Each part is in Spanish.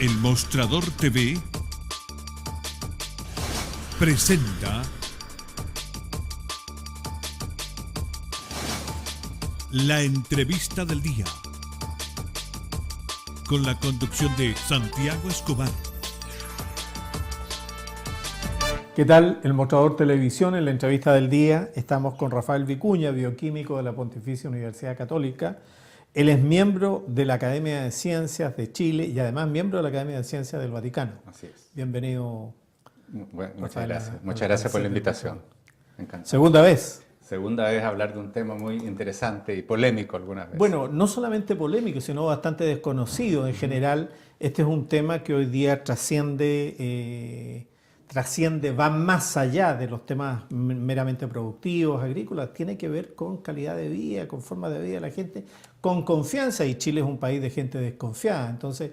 El Mostrador TV presenta la entrevista del día, con la conducción de Santiago Escobar. ¿Qué tal? El Mostrador Televisión, en la entrevista del día estamos con Rafael Vicuña, bioquímico de la Pontificia Universidad Católica. Él es miembro de la Academia de Ciencias de Chile y además miembro de la Academia de Ciencias del Vaticano. Así es. Bienvenido. Bueno, muchas gracias. Muchas gracias por la invitación. Encantado. Segunda vez. Segunda vez hablar de un tema muy interesante y polémico algunas veces. Bueno, no solamente polémico, sino bastante desconocido en general. Este es un tema que hoy día trasciende, va más allá de los temas meramente productivos, agrícolas. Tiene que ver con calidad de vida, con forma de vida de la gente, con confianza. Y Chile es un país de gente desconfiada. Entonces,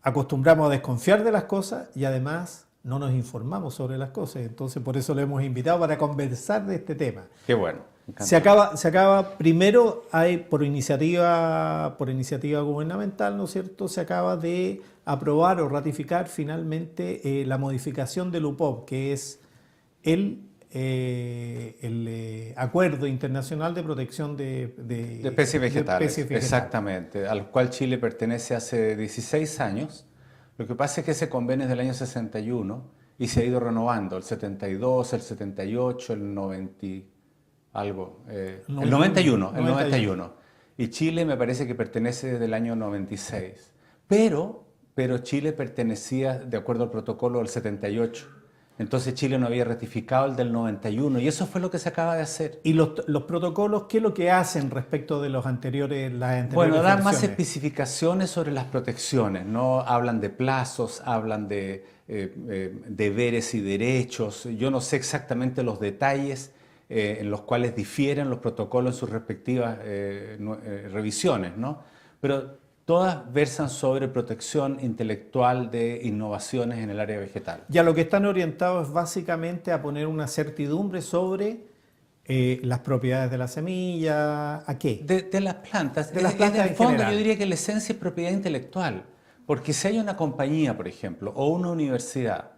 acostumbramos a desconfiar de las cosas y además no nos informamos sobre las cosas. Entonces, por eso le hemos invitado para conversar de este tema. Qué bueno. Se acaba, primero hay por iniciativa gubernamental, ¿no es cierto? Se acaba de aprobar o ratificar finalmente la modificación del UPOV, que es el Acuerdo Internacional de Protección de especies vegetales. De especies vegetales. Exactamente, al cual Chile pertenece hace 16 años. Lo que pasa es que ese convenio es del año 61 y se ha ido renovando, el 72, el 78, el 90 algo, el 91. Y Chile me parece que pertenece desde el año 96. Pero Chile pertenecía de acuerdo al protocolo del 78. Entonces Chile no había ratificado el del 91 y eso fue lo que se acaba de hacer. ¿Y los protocolos qué es lo que hacen respecto de las anteriores Bueno, dan versiones? más especificaciones sobre las protecciones, ¿no? Hablan de plazos, hablan de deberes y derechos. Yo no sé exactamente los detalles en los cuales difieren los protocolos en sus respectivas revisiones, ¿no? Pero todas versan sobre protección intelectual de innovaciones en el área vegetal. Ya lo que están orientados es básicamente a poner una certidumbre sobre las propiedades de la semilla, ¿a qué? De las plantas. De las plantas en el fondo general. yo diría que la esencia es propiedad intelectual. Porque si hay una compañía, por ejemplo, o una universidad,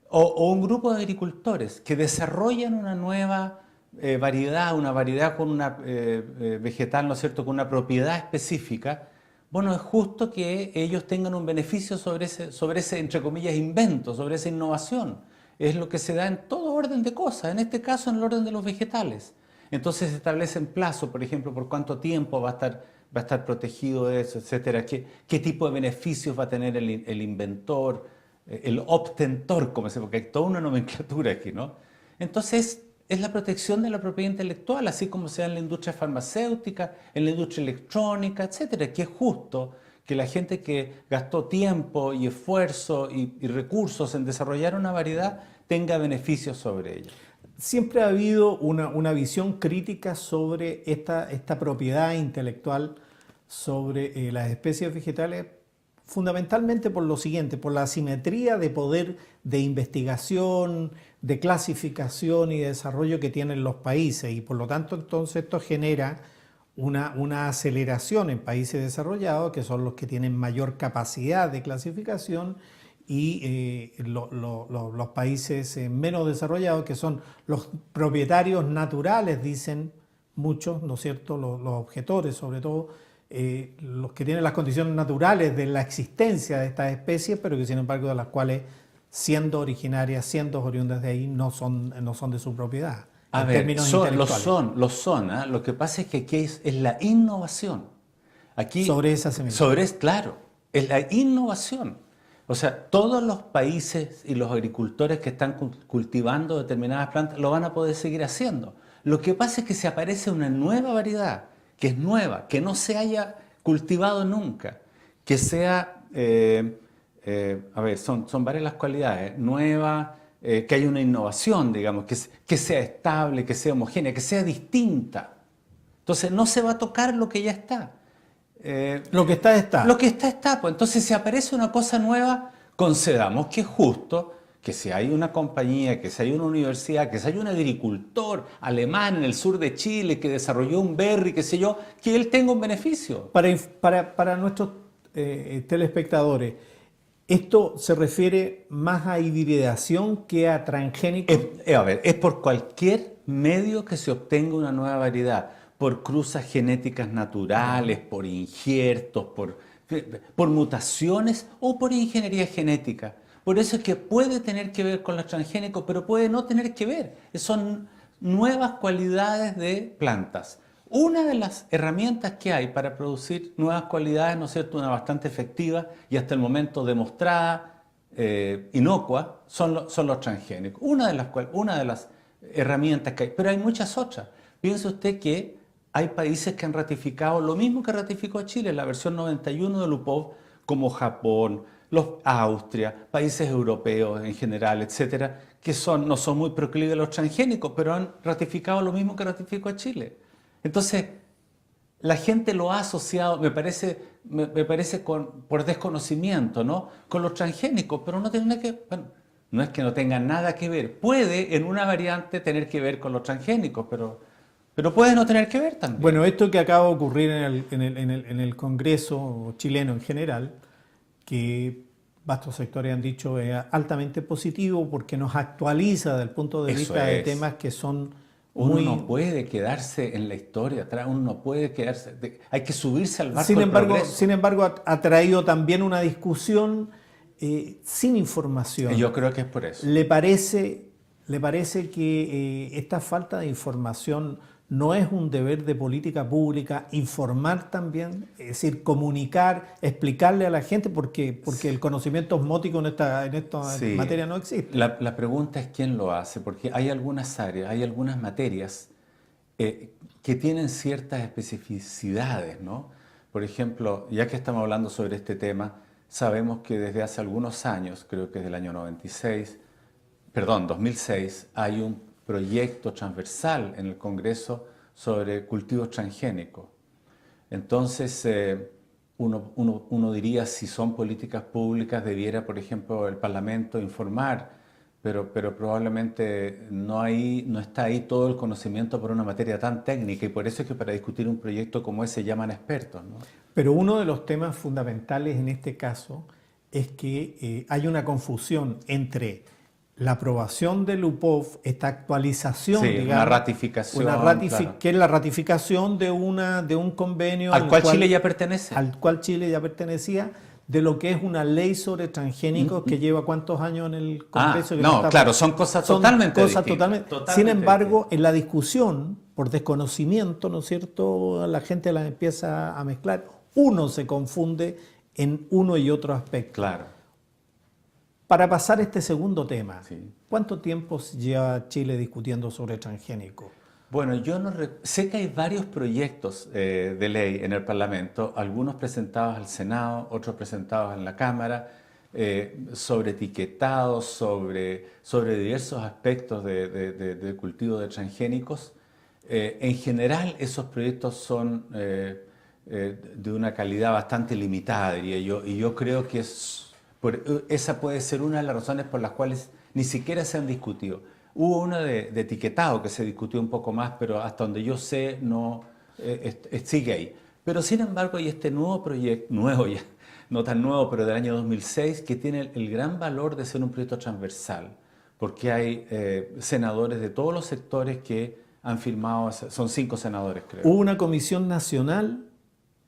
o un grupo de agricultores que desarrollan una nueva una variedad con una vegetal, ¿no es cierto?, con una propiedad específica, bueno, es justo que ellos tengan un beneficio sobre ese, entre comillas, invento, sobre esa innovación. Es lo que se da en todo orden de cosas, en este caso en el orden de los vegetales. Entonces se establecen plazos, por ejemplo, por cuánto tiempo va a estar protegido de eso, etcétera, qué tipo de beneficios va a tener el inventor, el obtentor, como se, porque hay toda una nomenclatura aquí, ¿no? Entonces, es la protección de la propiedad intelectual, así como sea en la industria farmacéutica, en la industria electrónica, etcétera, que es justo que la gente que gastó tiempo y esfuerzo y recursos en desarrollar una variedad tenga beneficios sobre ella. Siempre ha habido una visión crítica sobre esta propiedad intelectual sobre las especies vegetales, fundamentalmente por lo siguiente, por la asimetría de poder de investigación, de clasificación y de desarrollo que tienen los países, y por lo tanto entonces esto genera una aceleración en países desarrollados, que son los que tienen mayor capacidad de clasificación, y los países menos desarrollados, que son los propietarios naturales, dicen muchos, ¿no es cierto?, los objetores sobre todo, los que tienen las condiciones naturales de la existencia de estas especies, pero que sin embargo de las cuales, siendo originarias, siendo oriundas de ahí, no son de su propiedad. A ver, lo son. ¿Eh? Lo que pasa es que aquí es la innovación. Aquí, sobre esa semilla. Claro, es la innovación. O sea, todos los países y los agricultores que están cultivando determinadas plantas lo van a poder seguir haciendo. Lo que pasa es que se aparece una nueva variedad, que es nueva, que no se haya cultivado nunca, que sea, son varias las cualidades, nueva, que haya una innovación, digamos, que sea estable, que sea homogénea, que sea distinta. Entonces no se va a tocar lo que ya está. Lo que está, está. Lo que está. Pues entonces si aparece una cosa nueva, concedamos que es justo que si hay una compañía, que si hay una universidad, que si hay un agricultor alemán en el sur de Chile que desarrolló un berry, qué sé yo, que él tenga un beneficio. Para nuestros telespectadores, Esto se refiere más a hibridación que a transgénicos. A ver, es por cualquier medio que se obtenga una nueva variedad, por cruzas genéticas naturales, por injertos, por mutaciones o por ingeniería genética. Por eso es que puede tener que ver con los transgénicos, pero puede no tener que ver. Son nuevas cualidades de plantas. Una de las herramientas que hay para producir nuevas cualidades, ¿no es cierto?, una bastante efectiva y hasta el momento demostrada, inocua, son los transgénicos. Una de las herramientas que hay, pero hay muchas otras. Piense usted que hay países que han ratificado lo mismo que ratificó Chile, la versión 91 del UPOV, como Japón, Austria, países europeos en general, etcétera, que no son muy proclives a los transgénicos, pero han ratificado lo mismo que ratificó Chile. Entonces, la gente lo ha asociado, me parece por desconocimiento, ¿no?, con los transgénicos, pero no tiene nada que, bueno, no es que no tengan nada que ver. Puede en una variante tener que ver con los transgénicos, pero puede no tener que ver también. Bueno, esto que acaba de ocurrir en el Congreso chileno en general, que vastos sectores han dicho es altamente positivo porque nos actualiza desde el punto de vista de temas que son Uno no puede quedarse en la historia atrás, uno no puede quedarse, hay que subirse al barco del progreso. Sin embargo, ha traído también una discusión sin información. Yo creo que es por eso. ¿Le parece que esta falta de información no es un deber de política pública informar también? Es decir, comunicar, explicarle a la gente, porque el conocimiento osmótico en esta materia no existe. La pregunta es quién lo hace, porque hay algunas áreas, hay algunas materias que tienen ciertas especificidades, ¿no? Por ejemplo, ya que estamos hablando sobre este tema, sabemos que desde hace algunos años, creo que desde el año 2006, hay un proyecto transversal en el Congreso sobre cultivos transgénicos. Entonces, uno diría, si son políticas públicas, debiera, por ejemplo, el Parlamento informar, pero probablemente no está ahí todo el conocimiento por una materia tan técnica, y por eso es que para discutir un proyecto como ese llaman expertos, ¿no? Pero uno de los temas fundamentales en este caso es que hay una confusión entre la aprobación del UPOV, esta actualización, sí, digamos, una ratificación, claro, que es la ratificación de un convenio al cual Chile ya pertenece. Al cual Chile ya pertenecía, de lo que es una ley sobre transgénicos que lleva ¿cuántos años en el Congreso? Claro, son cosas totalmente distintas. Sin embargo, en la discusión, por desconocimiento, ¿no es cierto?, la gente las empieza a mezclar. Uno se confunde en uno y otro aspecto. Claro. Para pasar este segundo tema, Sí. ¿Cuánto tiempo lleva Chile discutiendo sobre transgénicos? Bueno, yo sé que hay varios proyectos de ley en el Parlamento, algunos presentados al Senado, otros presentados en la Cámara, sobre etiquetados, sobre diversos aspectos de cultivo de transgénicos. En general, esos proyectos son de una calidad bastante limitada, diría yo, y yo creo que esa puede ser una de las razones por las cuales ni siquiera se han discutido. Hubo uno de etiquetado que se discutió un poco más, pero hasta donde yo sé no sigue ahí. Pero sin embargo hay este nuevo proyecto, nuevo ya, no tan nuevo, pero del año 2006, que tiene el gran valor de ser un proyecto transversal, porque hay senadores de todos los sectores que han firmado, son 5 senadores creo. Hubo una comisión nacional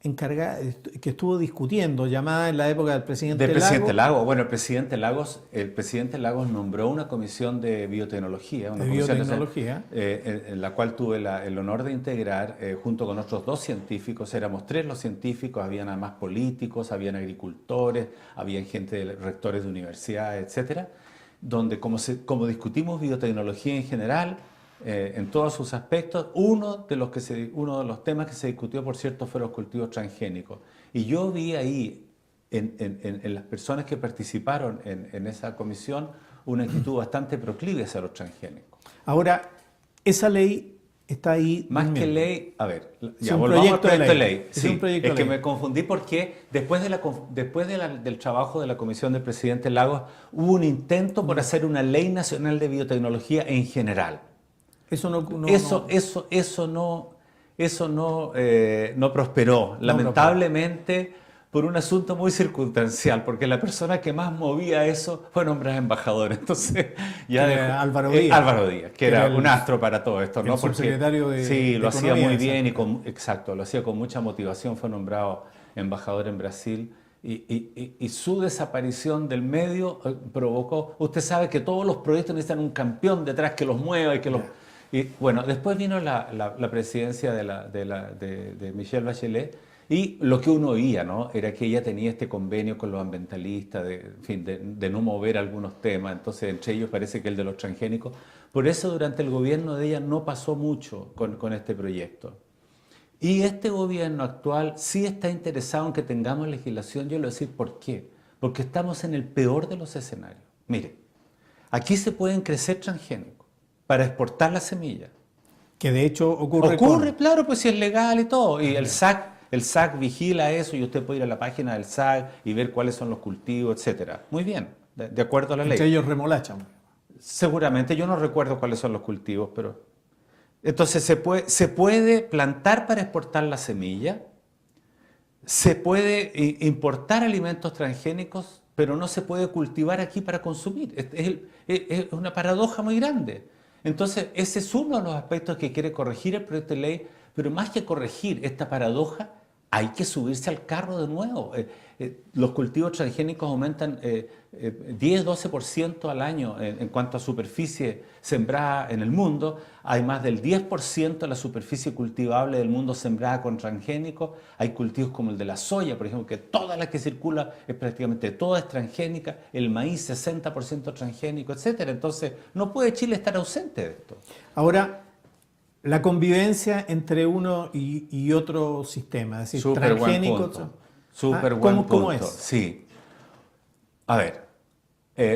encargada, que estuvo discutiendo, llamada en la época del presidente Lagos. Bueno, el presidente Lagos nombró una comisión de biotecnología, en la cual tuve el honor de integrar junto con otros 2 científicos. Éramos 3 los científicos, habían además políticos, habían agricultores, habían gente de rectores de universidades, etcétera, donde como discutimos biotecnología en general, en todos sus aspectos, uno de los temas que se discutió, por cierto, fue los cultivos transgénicos. Y yo vi ahí, en las personas que participaron en esa comisión, una actitud bastante proclive hacia los transgénicos. Ahora, esa ley está ahí. Más que ley, a ver, ya un volvamos al proyecto de ley. Es Sí, un proyecto es que de ley. me confundí porque después del trabajo de la comisión del presidente Lagos, hubo un intento por hacer una ley nacional de biotecnología en general. Eso no no prosperó. Lamentablemente, por un asunto muy circunstancial, porque la persona que más movía eso fue nombrada embajador. Entonces, ya Álvaro Díaz. Álvaro Díaz, que era un astro para todo esto, ¿no? El subsecretario de sí, lo hacía Economía, muy bien y exacto, lo hacía con mucha motivación, fue nombrado embajador en Brasil. Y su desaparición del medio provocó, usted sabe que todos los proyectos necesitan un campeón detrás que los mueva y que los... Y bueno, después vino la presidencia de Michelle Bachelet y lo que uno oía, ¿no? Era que ella tenía este convenio con los ambientalistas, en fin, de no mover algunos temas, entonces entre ellos parece que el de los transgénicos. Por eso durante el gobierno de ella no pasó mucho con este proyecto. Y este gobierno actual sí está interesado en que tengamos legislación. Yo le voy a decir por qué. Porque estamos en el peor de los escenarios. Mire, aquí se pueden crecer transgénicos para exportar la semilla. Que de hecho ocurre claro, pues si es legal y todo. Y el SAC vigila eso y usted puede ir a la página del SAC y ver cuáles son los cultivos, etc. Muy bien, de acuerdo a la ley. Entre ellos remolacha. Seguramente, yo no recuerdo cuáles son los cultivos, pero... Entonces se puede plantar para exportar la semilla, se puede importar alimentos transgénicos, pero no se puede cultivar aquí para consumir. Es una paradoja muy grande. Entonces ese es uno de los aspectos que quiere corregir el proyecto de ley, pero más que corregir esta paradoja, hay que subirse al carro de nuevo. Los cultivos transgénicos aumentan 10-12% al año en cuanto a superficie sembrada en el mundo. Hay más del 10% de la superficie cultivable del mundo sembrada con transgénicos. Hay cultivos como el de la soya, por ejemplo, que toda la que circula es prácticamente toda es transgénica. El maíz 60% transgénico, etc. Entonces no puede Chile estar ausente de esto. Ahora, la convivencia entre uno y otro sistema, es decir, transgénicos. Súper buen punto. ¿Cómo es? Sí. A ver,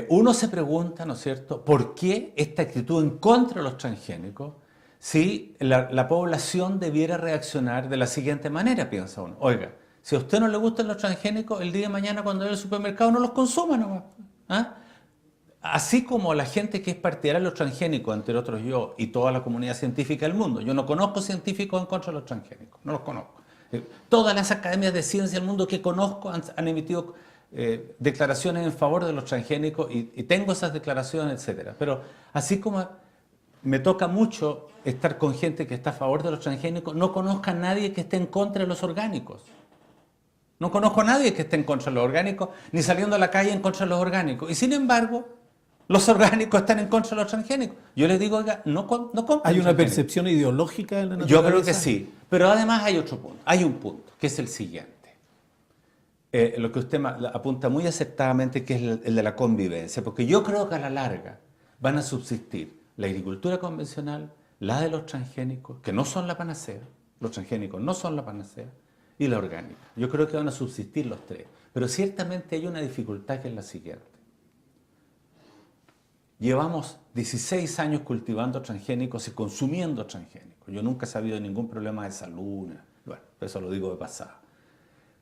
uno se pregunta, ¿no es cierto?, ¿por qué esta actitud en contra de los transgénicos si la población debiera reaccionar de la siguiente manera, piensa uno? Oiga, si a usted no le gustan los transgénicos, el día de mañana cuando vaya al supermercado no los consuma nomás. ¿Ah? Así como la gente que es partidaria de los transgénicos, entre otros yo y toda la comunidad científica del mundo, yo no conozco científicos en contra de los transgénicos, no los conozco. Todas las academias de ciencia del mundo que conozco han emitido declaraciones en favor de los transgénicos y tengo esas declaraciones, etc. Pero así como me toca mucho estar con gente que está a favor de los transgénicos, no conozco a nadie que esté en contra de los orgánicos. No conozco a nadie que esté en contra de los orgánicos, ni saliendo a la calle en contra de los orgánicos. Y sin embargo, los orgánicos están en contra de los transgénicos. Yo les digo, oiga, no compren. ¿Hay una percepción ideológica de la naturaleza? Yo creo que sí. Pero además hay otro punto. Hay un punto, que es el siguiente. Lo que usted apunta muy acertadamente, que es el de la convivencia. Porque yo creo que a la larga van a subsistir la agricultura convencional, la de los transgénicos, que no son la panacea. Los transgénicos no son la panacea. Y la orgánica. Yo creo que van a subsistir los tres. Pero ciertamente hay una dificultad que es la siguiente. Llevamos 16 años cultivando transgénicos y consumiendo transgénicos. Yo nunca he sabido de ningún problema de salud. Bueno, eso lo digo de pasada.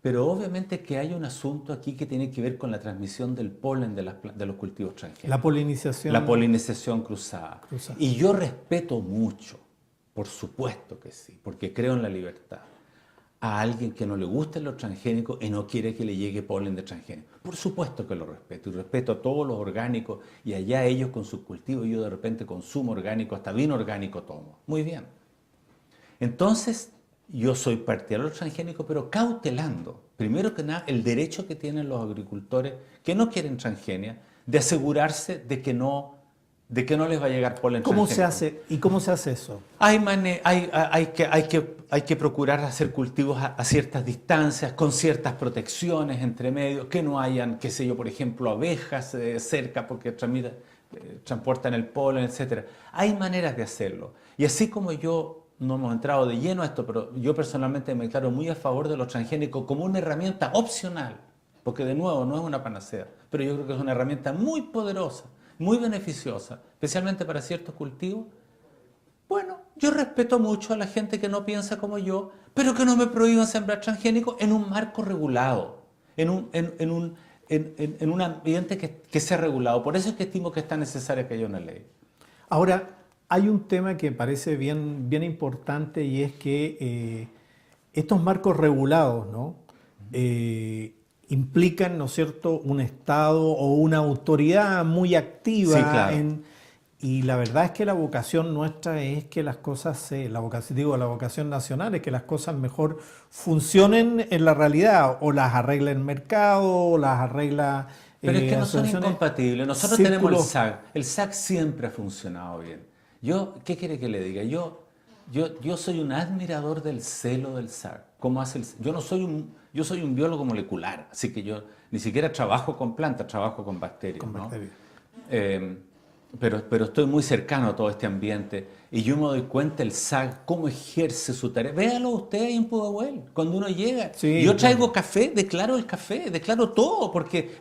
Pero obviamente que hay un asunto aquí que tiene que ver con la transmisión del polen de los cultivos transgénicos. La polinización. La polinización cruzada. Y yo respeto mucho, por supuesto que sí, porque creo en la libertad, a alguien que no le gusten los transgénicos y no quiere que le llegue polen de transgénicos. Por supuesto que lo respeto, y respeto a todos los orgánicos, y allá ellos con sus cultivos, yo de repente consumo orgánico, hasta vino orgánico tomo. Muy bien. Entonces, yo soy partidario de los transgénicos, pero cautelando, primero que nada, el derecho que tienen los agricultores que no quieren transgenia, de asegurarse de que no les va a llegar polen transgénico. ¿Cómo se hace eso? Hay que procurar hacer cultivos a ciertas distancias, con ciertas protecciones entre medio, que no hayan, qué sé yo, por ejemplo, abejas cerca porque transportan el polen, etc. Hay maneras de hacerlo. Y así como yo no hemos entrado de lleno a esto, pero yo personalmente me declaro muy a favor de los transgénicos como una herramienta opcional, porque de nuevo no es una panacea, pero yo creo que es una herramienta muy poderosa, muy beneficiosa, especialmente para ciertos cultivos. Bueno, yo respeto mucho a la gente que no piensa como yo, pero que no me prohíban sembrar transgénicos en un marco regulado, en un ambiente que sea regulado. Por eso es que estimo que es tan necesaria que haya una ley. Ahora, hay un tema que parece bien importante y es que estos marcos regulados, ¿no? implican, ¿no es cierto?, un Estado o una autoridad muy activa. Sí, claro. Y la verdad es que la vocación nuestra es que las cosas, la vocación nacional es que las cosas mejor funcionen en la realidad, o las arregla el mercado, o las arregla Pero es que no son asociaciones, incompatibles. Nosotros círculos. tenemos el SAG. El SAG siempre ha funcionado bien. ¿Qué quiere que le diga? Yo soy un admirador del celo del SAG. ¿Cómo hace yo soy un biólogo molecular, así que yo ni siquiera trabajo con plantas, trabajo con bacterias. Con ¿no? bacterias. Pero estoy muy cercano a todo este ambiente y yo me doy cuenta el SAG, cómo ejerce su tarea. Véalo usted ahí en Pudahuel, cuando uno llega. Sí, yo traigo claro. café, declaro el café, declaro todo, porque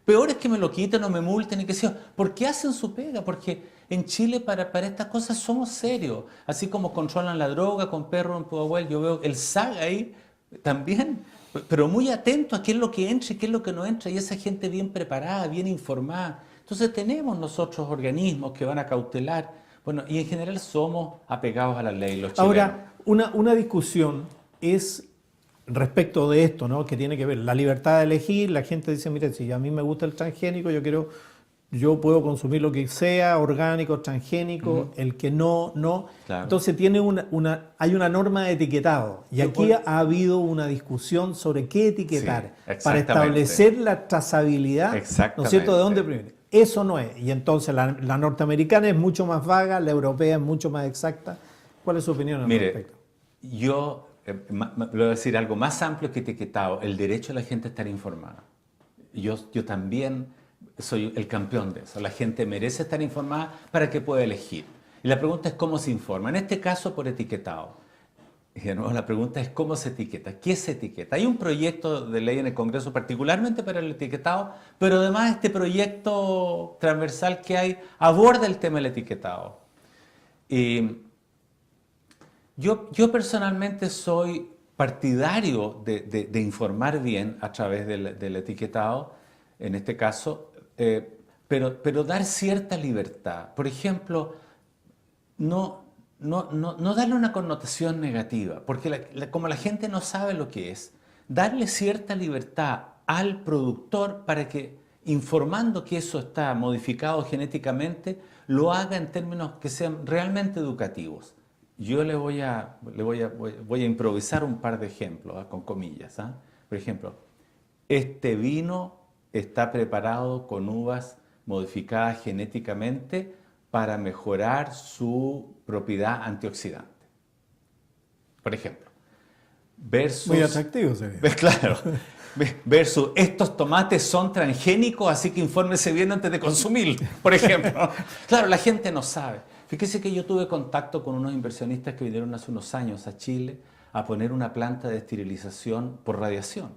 peor es que me lo quiten o me multen y qué sé yo. ¿Por qué hacen su pega? Porque en Chile para estas cosas somos serios. Así como controlan la droga con perros en Pudahuel, yo veo el SAG ahí también, pero muy atento a qué es lo que entra y qué es lo que no entra, y esa gente bien preparada, bien informada. Entonces tenemos nosotros organismos que van a cautelar, bueno, y en general somos apegados a la ley, los chilenos. Ahora, una discusión es respecto de esto, ¿no?, que tiene que ver la libertad de elegir. La gente dice, mire, si a mí me gusta el transgénico, yo puedo consumir lo que sea, orgánico, transgénico, el que no. Claro. Entonces hay una norma de etiquetado. Y aquí ha habido una discusión sobre qué etiquetar para establecer la trazabilidad, ¿no es cierto?, de dónde proviene. Eso no es. Y entonces la norteamericana es mucho más vaga, la europea es mucho más exacta. ¿Cuál es su opinión al respecto? Yo le voy a decir algo más amplio que etiquetado, el derecho de la gente a estar informada. Yo también soy el campeón de eso. La gente merece estar informada para que pueda elegir. Y la pregunta es cómo se informa. En este caso, por etiquetado. Y de nuevo, la pregunta es cómo se etiqueta. ¿Qué se etiqueta? Hay un proyecto de ley en el Congreso particularmente para el etiquetado, pero además este proyecto transversal que hay aborda el tema del etiquetado. Y yo personalmente soy partidario de informar bien a través del etiquetado, en este caso, pero dar cierta libertad. Por ejemplo, no darle una connotación negativa, porque como la gente no sabe lo que es, darle cierta libertad al productor para que, informando que eso está modificado genéticamente, lo haga en términos que sean realmente educativos. Yo voy a improvisar un par de ejemplos, con comillas. Por ejemplo, este vino está preparado con uvas modificadas genéticamente para mejorar su propiedad antioxidante. Por ejemplo. Versus, muy atractivo sería. Claro. Versus, estos tomates son transgénicos, así que infórmese bien antes de consumir, por ejemplo. Claro, la gente no sabe. Fíjese que yo tuve contacto con unos inversionistas que vinieron hace unos años a Chile a poner una planta de esterilización por radiación.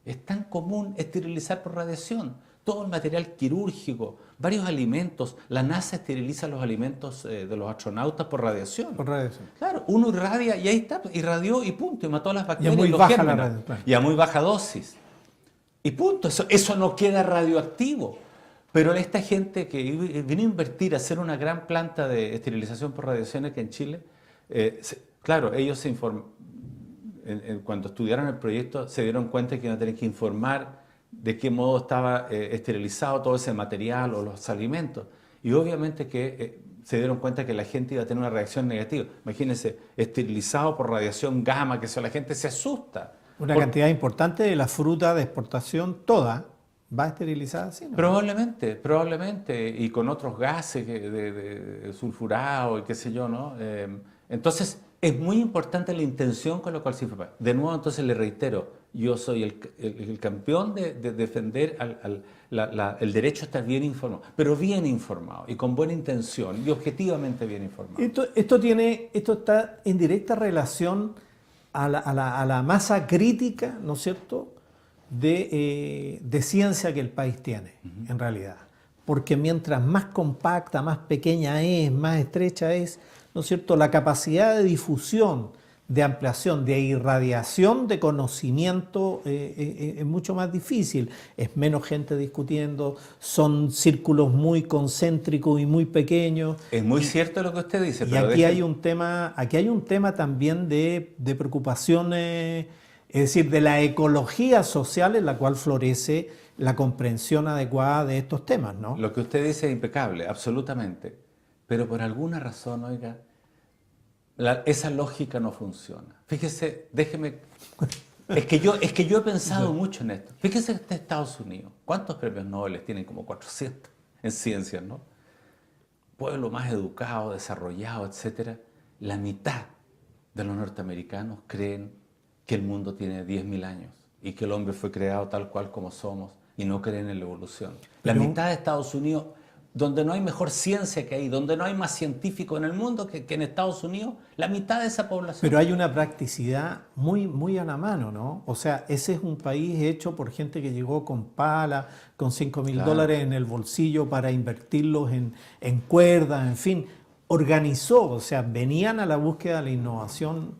Es tan común esterilizar por radiación. Todo el material quirúrgico, varios alimentos. La NASA esteriliza los alimentos de los astronautas por radiación. Por radiación. Claro, uno irradia y ahí está, irradió y punto, y mató a las Y bacterias es muy y los baja gérmenes. la radio, claro. Y a muy baja dosis. Y punto, eso no queda radioactivo. Pero esta gente que vino a invertir, a hacer una gran planta de esterilización por radiación aquí en Chile, claro, ellos se cuando estudiaron el proyecto se dieron cuenta que iban a tener que informar de qué modo estaba esterilizado todo ese material o los alimentos. Y obviamente que se dieron cuenta que la gente iba a tener una reacción negativa. Imagínense, esterilizado por radiación gamma, que eso, la gente se asusta. Una cantidad importante de la fruta de exportación, toda, va esterilizada así, ¿no? Probablemente, y con otros gases de sulfurado y qué sé yo, ¿no? Entonces, es muy importante la intención con la cual se informa. De nuevo, entonces le reitero, yo soy el campeón de defender el derecho a estar bien informado, pero bien informado y con buena intención y objetivamente bien informado. Esto está en directa relación a la masa crítica, ¿no es cierto?, de ciencia que el país tiene, en realidad. Porque mientras más compacta, más pequeña es, más estrecha es, ¿no es cierto?, la capacidad de difusión, de ampliación, de irradiación de conocimiento es mucho más difícil. Es menos gente discutiendo, son círculos muy concéntricos y muy pequeños. Es muy cierto lo que usted dice. Y aquí hay un tema también de preocupaciones Es decir, de la ecología social en la cual florece la comprensión adecuada de estos temas, ¿no? Lo que usted dice es impecable, absolutamente. Pero por alguna razón, oiga, esa lógica no funciona. Fíjese, déjeme... Es que yo he pensado mucho en esto. Fíjese que este Estados Unidos, ¿cuántos premios Nobel tienen? Como 400 en ciencias, ¿no? Pueblo más educado, desarrollado, etcétera. La mitad de los norteamericanos creen que el mundo tiene 10.000 años y que el hombre fue creado tal cual como somos y no creen en la evolución. La mitad de Estados Unidos, donde no hay mejor ciencia que ahí, donde no hay más científicos en el mundo que en Estados Unidos, la mitad de esa población. Pero hay una practicidad muy, muy a la mano, ¿no? O sea, ese es un país hecho por gente que llegó con pala, con $5.000 en el bolsillo para invertirlos en cuerdas, en fin. Organizó, o sea, venían a la búsqueda de la innovación.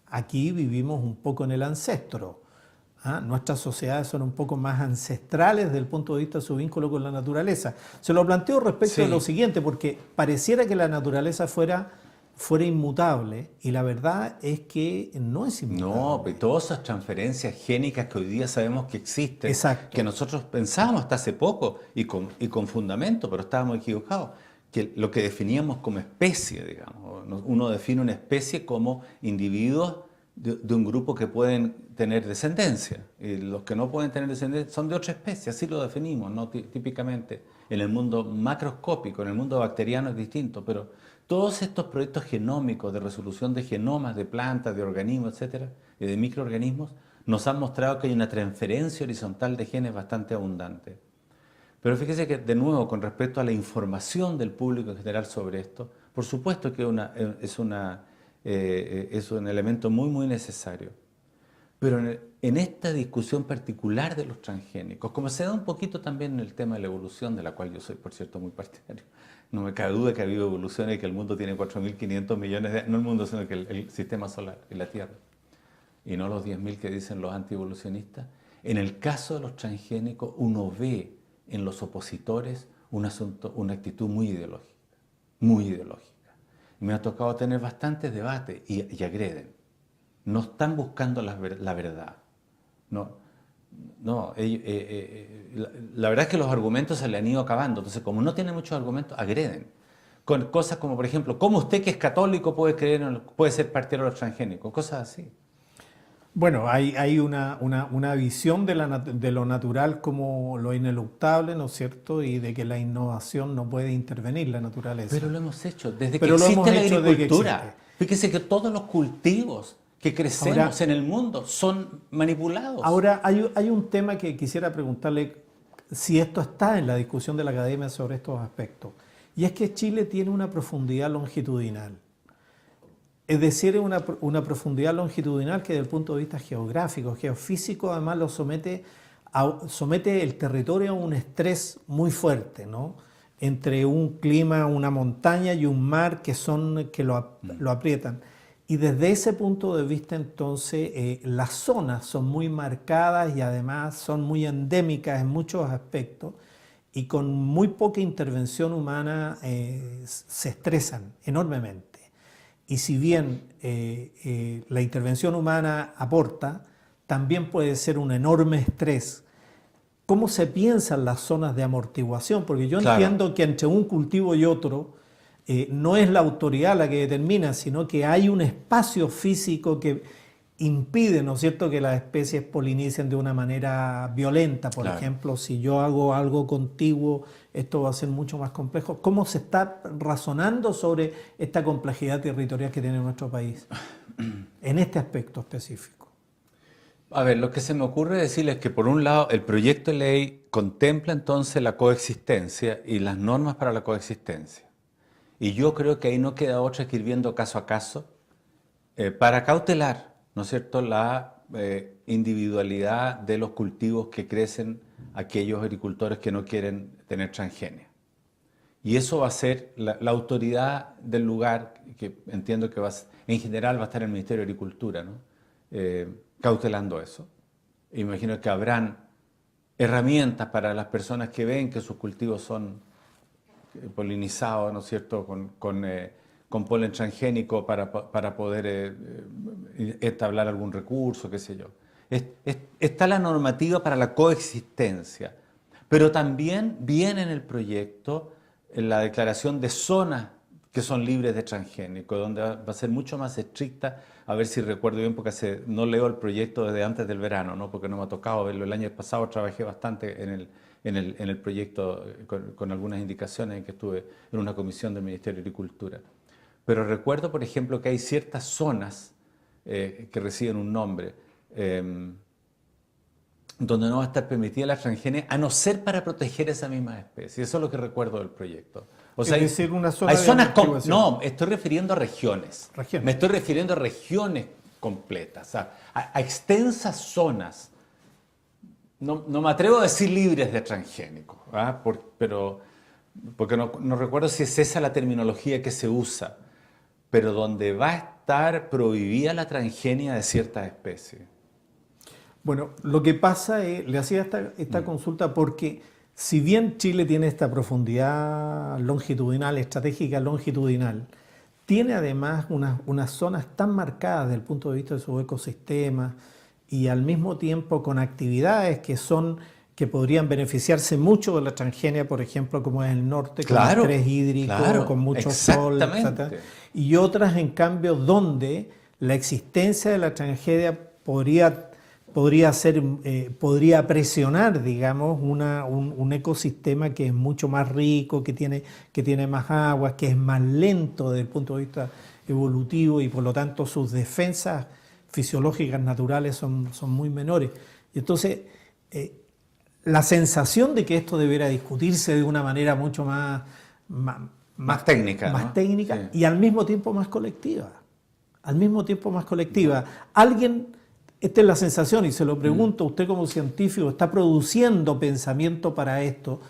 Aquí vivimos un poco en el ancestro. Nuestras sociedades son un poco más ancestrales desde el punto de vista de su vínculo con la naturaleza. Se lo planteo respecto de lo siguiente, porque pareciera que la naturaleza fuera inmutable y la verdad es que no es inmutable. No, pero todas esas transferencias génicas que hoy día sabemos que existen, Exacto. que nosotros pensábamos hasta hace poco y con fundamento, pero estábamos equivocados, que lo que definíamos como especie, digamos, uno define una especie como individuos de un grupo que pueden tener descendencia, y los que no pueden tener descendencia son de otra especie, así lo definimos, ¿no? Típicamente en el mundo macroscópico, en el mundo bacteriano es distinto, pero todos estos proyectos genómicos de resolución de genomas de plantas, de organismos, etcétera, y de microorganismos, nos han mostrado que hay una transferencia horizontal de genes bastante abundante. Pero fíjese que, de nuevo, con respecto a la información del público en general sobre esto, por supuesto que es un elemento muy, muy necesario. Pero en esta discusión particular de los transgénicos, como se da un poquito también en el tema de la evolución, de la cual yo soy, por cierto, muy partidario, no me cabe duda que ha habido evolución y que el mundo tiene 4.500 millones de años, no el mundo, sino que el sistema solar y la Tierra, y no los 10.000 que dicen los antievolucionistas. En el caso de los transgénicos, uno ve en los opositores una actitud muy ideológica, muy ideológica. Me ha tocado tener bastantes debates y agreden. No están buscando la verdad. La verdad es que los argumentos se le han ido acabando. Entonces, como no tienen muchos argumentos, agreden. Con cosas como, por ejemplo, ¿cómo usted que es católico puede ser partidario de los transgénicos? Cosas así. Bueno, hay una visión de lo natural como lo ineluctable, ¿no es cierto? Y de que la innovación no puede intervenir la naturaleza. Pero lo hemos hecho desde que existe la agricultura. Fíjese que todos los cultivos que crecemos ahora, en el mundo son manipulados. Ahora, hay un tema que quisiera preguntarle si esto está en la discusión de la academia sobre estos aspectos. Y es que Chile tiene una profundidad longitudinal. Es decir, una profundidad longitudinal que desde el punto de vista geográfico, geofísico, además lo somete el territorio a un estrés muy fuerte, ¿no? Entre un clima, una montaña y un mar que lo aprietan. Y desde ese punto de vista, entonces, las zonas son muy marcadas y además son muy endémicas en muchos aspectos y con muy poca intervención humana se estresan enormemente. Y si bien la intervención humana aporta, también puede ser un enorme estrés. ¿Cómo se piensan las zonas de amortiguación? Porque yo entiendo que entre un cultivo y otro no es la autoridad la que determina, sino que hay un espacio físico que impide, ¿no es cierto?, que las especies polinicen de una manera violenta. Por ejemplo, si yo hago algo contiguo, esto va a ser mucho más complejo. ¿Cómo se está razonando sobre esta complejidad territorial que tiene nuestro país en este aspecto específico? A ver, lo que se me ocurre decirles es que, por un lado, el proyecto de ley contempla entonces la coexistencia y las normas para la coexistencia. Y yo creo que ahí no queda otra que ir viendo caso a caso para cautelar, ¿no es cierto?, la individualidad de los cultivos que crecen aquellos agricultores que no quieren tener transgenia. Y eso va a ser la autoridad del lugar, que entiendo que en general va a estar el Ministerio de Agricultura, ¿no? Cautelando eso. Imagino que habrán herramientas para las personas que ven que sus cultivos son polinizados, ¿no es cierto?, con polen transgénico para poder entablar algún recurso, qué sé yo. Está la normativa para la coexistencia, pero también viene en el proyecto la declaración de zonas que son libres de transgénico, donde va a ser mucho más estricta, a ver si recuerdo bien, porque no leo el proyecto desde antes del verano, ¿no? Porque no me ha tocado verlo. El año pasado trabajé bastante en el proyecto con algunas indicaciones en que estuve en una comisión del Ministerio de Agricultura. Pero recuerdo, por ejemplo, que hay ciertas zonas que reciben un nombre, donde no va a estar permitida la transgenia, a no ser para proteger esa misma especie. Eso es lo que recuerdo del proyecto. O sea, es decir, una zona hay de zonas amortiguación. no, estoy refiriendo a regiones. Me estoy refiriendo a regiones completas, a extensas zonas. No me atrevo a decir libres de transgénicos, ¿ah? Pero porque no recuerdo si es esa la terminología que se usa, pero donde va a estar prohibida la transgenia de ciertas especies. Bueno, lo que pasa es, le hacía esta consulta porque si bien Chile tiene esta profundidad longitudinal, estratégica longitudinal, tiene además unas zonas tan marcadas desde el punto de vista de su ecosistema y al mismo tiempo con actividades que podrían beneficiarse mucho de la transgenia, por ejemplo, como es el norte, con estrés hídrico, con mucho sol, etc. Y otras, en cambio, donde la existencia de la transgenia podría presionar, digamos, un ecosistema que es mucho más rico, que tiene más aguas, que es más lento desde el punto de vista evolutivo y por lo tanto sus defensas fisiológicas naturales son muy menores. Y entonces, la sensación de que esto debiera discutirse de una manera mucho más técnica, más ¿no? técnica Sí. Y al mismo tiempo más colectiva. Alguien, esta es la sensación y se lo pregunto, usted como científico está produciendo pensamiento para esto.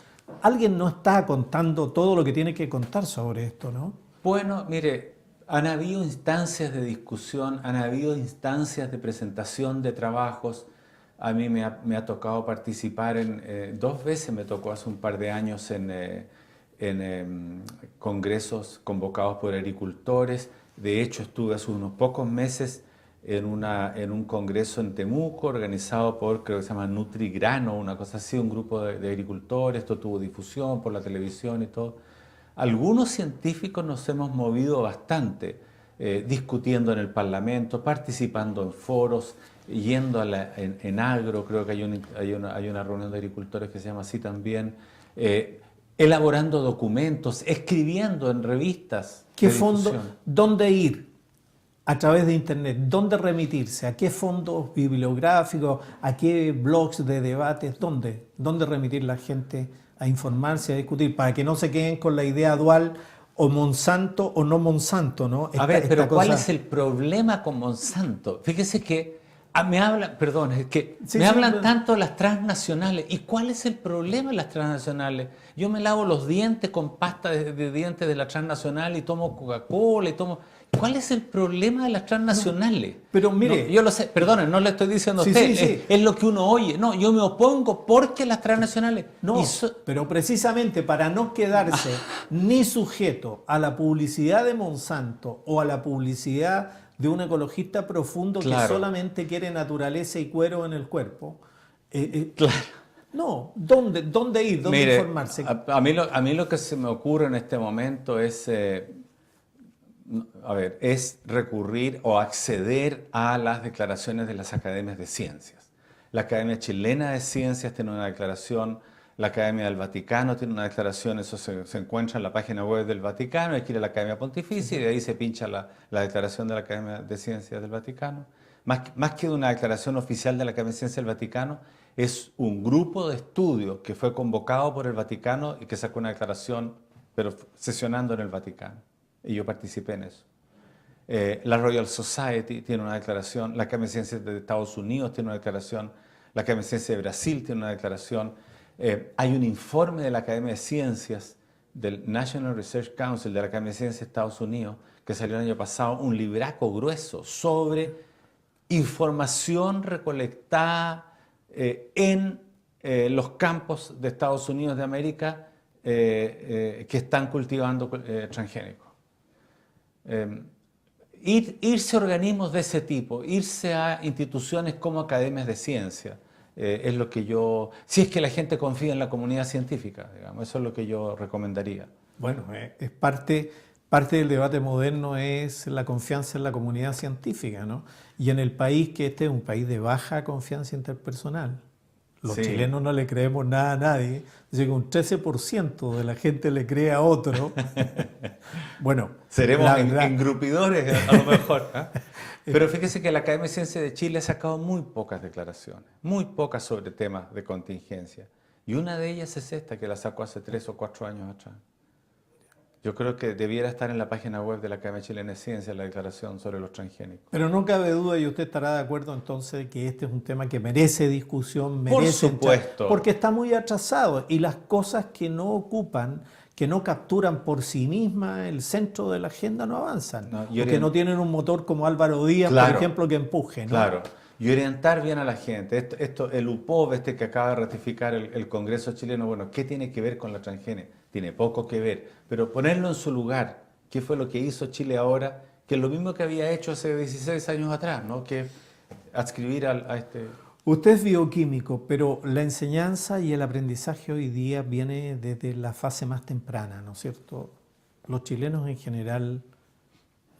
Alguien no está contando todo lo que tiene que contar sobre esto, ¿no? Bueno, mire, han habido instancias de discusión, han habido instancias de presentación de trabajos. A mí me ha tocado participar en 2 veces, me tocó hace un par de años en congresos convocados por agricultores. De hecho, estuve hace unos pocos meses en un congreso en Temuco organizado por, creo que se llama Nutrigrano, una cosa así, un grupo de agricultores. Esto tuvo difusión por la televisión y todo. Algunos científicos nos hemos movido bastante, discutiendo en el Parlamento, participando en foros, yendo en agro, creo que hay una reunión de agricultores que se llama así también, elaborando documentos, escribiendo en revistas. ¿Qué fondo? ¿Dónde ir? A través de Internet, ¿dónde remitirse? ¿A qué fondos bibliográficos? ¿A qué blogs de debates? ¿Dónde remitir la gente a informarse, a discutir? Para que no se queden con la idea dual o Monsanto o no Monsanto, ¿no? Pero ¿cuál es el problema con Monsanto? Fíjese que me hablan tanto de las transnacionales. ¿Y cuál es el problema de las transnacionales? Yo me lavo los dientes con pasta de dientes de la transnacional y tomo Coca-Cola y tomo... ¿Cuál es el problema de las transnacionales? Pero mire... No, yo lo sé, perdone, no le estoy diciendo a usted, es lo que uno oye. No, yo me opongo porque las transnacionales... No, pero precisamente para no quedarse ni sujeto a la publicidad de Monsanto o a la publicidad de un ecologista profundo que solamente quiere naturaleza y cuero en el cuerpo. Claro. No, ¿dónde ir? ¿Dónde informarse? A mí lo que se me ocurre en este momento es recurrir o acceder a las declaraciones de las academias de ciencias. La Academia Chilena de Ciencias tiene una declaración, la Academia del Vaticano tiene una declaración, eso se encuentra en la página web del Vaticano, hay que ir a la Academia Pontificia y de ahí se pincha la declaración de la Academia de Ciencias del Vaticano. Más que de una declaración oficial de la Academia de Ciencias del Vaticano, es un grupo de estudio que fue convocado por el Vaticano y que sacó una declaración, pero sesionando en el Vaticano. Y yo participé en eso. La Royal Society tiene una declaración, la Academia de Ciencias de Estados Unidos tiene una declaración, la Academia de Ciencias de Brasil tiene una declaración. Hay un informe de la Academia de Ciencias, del National Research Council de la Academia de Ciencias de Estados Unidos, que salió el año pasado, un libraco grueso sobre información recolectada en los campos de Estados Unidos de América que están cultivando transgénicos. Irse a organismos de ese tipo, irse a instituciones como academias de ciencia, es lo que yo, si es que la gente confía en la comunidad científica, digamos, eso es lo que yo recomendaría. Bueno, es parte del debate moderno es la confianza en la comunidad científica, ¿no? Y en el país, que este es un país de baja confianza interpersonal. Los Sí. chilenos no le creemos nada a nadie. Dice que un 13% de la gente le cree a otro. Bueno, Seremos la verdad, engrupidores a lo mejor. Pero fíjese que la Academia de Ciencias de Chile ha sacado muy pocas declaraciones, muy pocas sobre temas de contingencia. Y una de ellas es esta, que la sacó hace 3 o 4 años atrás. Yo creo que debiera estar en la página web de la Academia Chilena de Ciencias la declaración sobre los transgénicos. pero no cabe duda, y usted estará de acuerdo entonces, que este es un tema que merece discusión, Por merece supuesto. porque está muy atrasado y las cosas que no ocupan, que no capturan por sí mismas el centro de la agenda no avanzan, No, y porque no tienen un motor como Álvaro Díaz, Claro. por ejemplo, que empuje, ¿no? Claro, y orientar bien a la gente. El UPOV que acaba de ratificar el Congreso chileno, bueno, ¿qué tiene que ver con la transgénica? Tiene poco que ver, pero ponerlo en su lugar, ¿qué fue lo que hizo Chile ahora? Que es lo mismo que había hecho hace 16 años atrás, ¿no? Que adscribir a este... Usted es bioquímico, pero la enseñanza y el aprendizaje hoy día viene desde la fase más temprana, ¿no es cierto? Los chilenos en general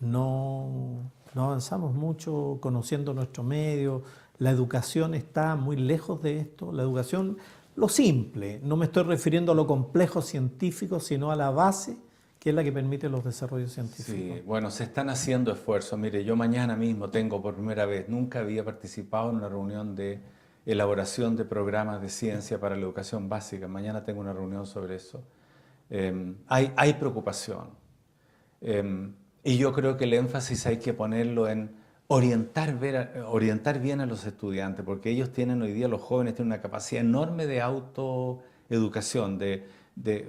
no avanzamos mucho conociendo nuestro medio, la educación está muy lejos de esto, la educación, lo simple, no me estoy refiriendo a lo complejo científico, sino a la base, que es la que permite los desarrollos científicos. Sí, bueno, se están haciendo esfuerzos. Mire, yo mañana mismo tengo por primera vez, nunca había participado en una reunión de elaboración de programas de ciencia para la educación básica. Mañana tengo una reunión sobre eso. Hay preocupación. Y yo creo que el énfasis hay que ponerlo en orientar bien a los estudiantes, porque ellos tienen hoy día, los jóvenes tienen una capacidad enorme de autoeducación, de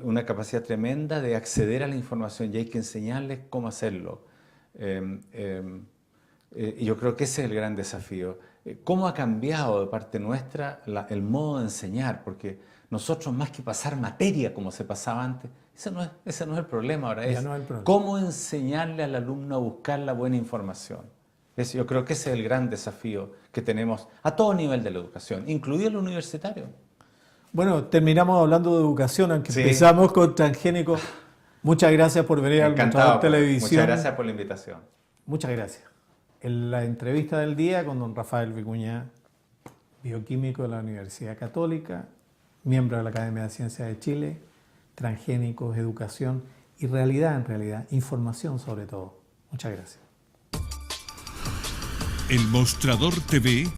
una capacidad tremenda de acceder a la información y hay que enseñarles cómo hacerlo. Y yo creo que ese es el gran desafío. ¿Cómo ha cambiado de parte nuestra el modo de enseñar? Porque nosotros, más que pasar materia como se pasaba antes, ese no es el problema ahora, Ya es no es el problema. cómo enseñarle al alumno a buscar la buena información. Yo creo que ese es el gran desafío que tenemos a todo nivel de la educación, incluido el universitario. Bueno, terminamos hablando de educación, aunque Sí. empezamos con transgénicos. Muchas gracias por venir al Encantado. Mostrador Televisión. Muchas gracias por la invitación. Muchas gracias. En la entrevista del día con don Rafael Vicuña, bioquímico de la Universidad Católica, miembro de la Academia de Ciencias de Chile, transgénicos, educación y en realidad, información sobre todo. Muchas gracias. El Mostrador TV